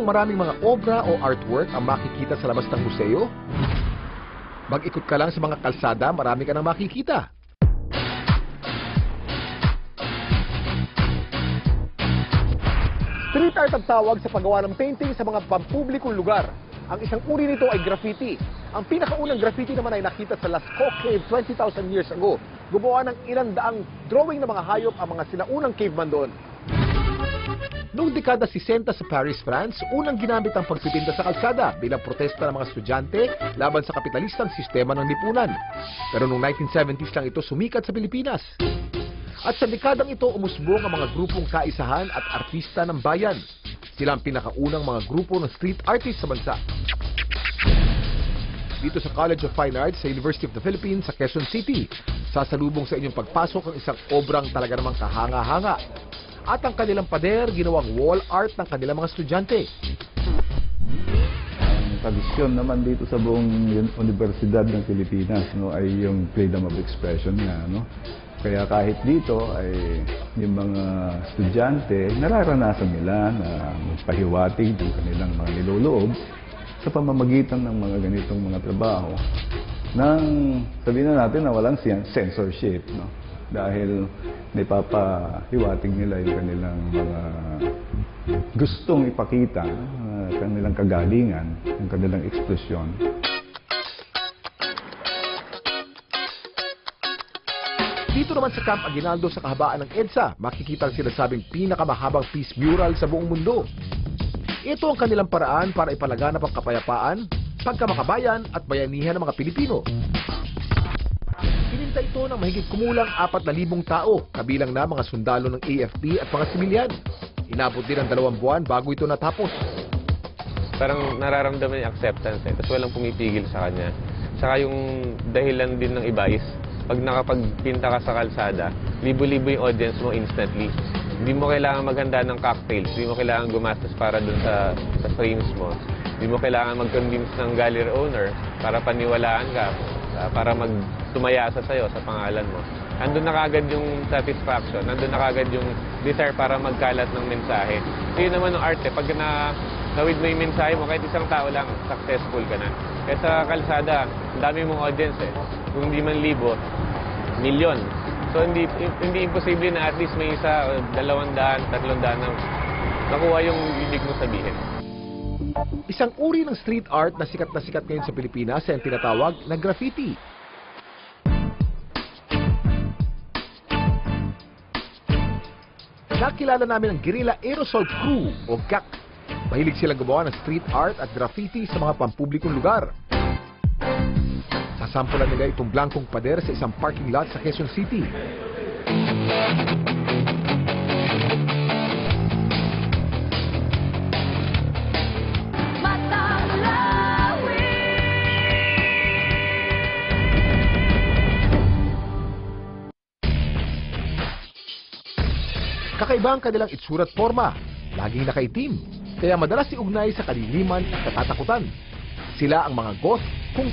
bang maraming mga obra o artwork ang makikita sa labas ng museo? Mag-ikot ka lang sa mga kalsada, marami ka nang makikita. Street art ang tawag sa paggawa ng painting sa mga pampublikong lugar. Ang isang uri nito ay graffiti. Ang pinakaunang graffiti naman ay nakita sa Lascaux Cave 20,000 years ago. Gumawa ng ilang daang drawing ng mga hayop ang mga sinaunang caveman doon. Noong dekada 60 sa Paris, France, unang ginamit ang pagpipinta sa kalsada bilang protesta ng mga estudyante laban sa kapitalistang sistema ng lipunan. Pero noong 1970s lang ito sumikat sa Pilipinas. At sa dekadang ito, umusbong ang mga grupong kaisahan at artista ng bayan. Sila ang pinakaunang mga grupo ng street artists sa bansa. Dito sa College of Fine Arts sa University of the Philippines sa Quezon City, sasalubong sa inyong pagpasok ang isang obrang talaga namang kahanga-hanga. At ang kanilang pader, ginawang wall art ng kanilang mga estudyante. Ang tradisyon naman dito sa buong Universidad ng Pilipinas, no, ay yung freedom of expression nga, no? Kaya kahit dito ay yung mga estudyante, nararanasan nila na magpahiwatig ng kanilang mga niloloob sa pamamagitan ng mga ganitong mga trabaho nang sabihin na natin na walang censorship, no? Dahil naipapahiwatig nila yung kanilang mga gustong ipakita, kanilang kagalingan, yung kanilang ekspresyon. Dito naman sa Camp Aguinaldo sa kahabaan ng EDSA, makikita ang sinasabing pinakamahabang peace mural sa buong mundo. Ito ang kanilang paraan para ipalaganap ang kapayapaan, pagkamakabayan at bayanihan ng mga Pilipino. Pininta ito ng mahigit kumulang 4,000 tao, kabilang na mga sundalo ng AFP at mga sibilyan. Inabot din ang 2 buwan bago ito natapos. Parang nararamdaman yung acceptance tapos walang pumipigil sa kanya. Saka yung dahilan din ng iba is, pag nakapagpinta ka sa kalsada, libo-libo yung audience mo instantly. Hindi mo kailangan maghanda ng cocktails, hindi mo kailangan gumastos para dun sa frames mo. Hindi mo kailangan mag-convince ng gallery owner para paniwalaan ka, para magtumayasa sa'yo sa pangalan mo. Nandun na kagad yung satisfaction, nandun na kagad yung desire para magkalat ng mensahe. So yun naman ng arte, pag nawid mo yung mensahe mo, kahit isang tao lang, successful ka na. Kaya sa kalsada, ang dami mong audience eh. Kung hindi man libo, milyon. So hindi imposible na at least may isa, 200, 300 na nakuha yung ibig mo sabihin. Isang uri ng street art na sikat ngayon sa Pilipinas ay ang tinatawag na graffiti. Nakilala namin ang Guerrilla Aerosol Crew o GAC. Mahilig silang gumawa ng street art at graffiti sa mga pampublikong lugar. Sasampulan nila itong blankong pader sa isang parking lot sa Quezon City. Kakaiba ang kanilang itsura at forma, laging nakaitim, kaya madalas iugnay sa kaliliman at katatakutan. Sila ang mga goth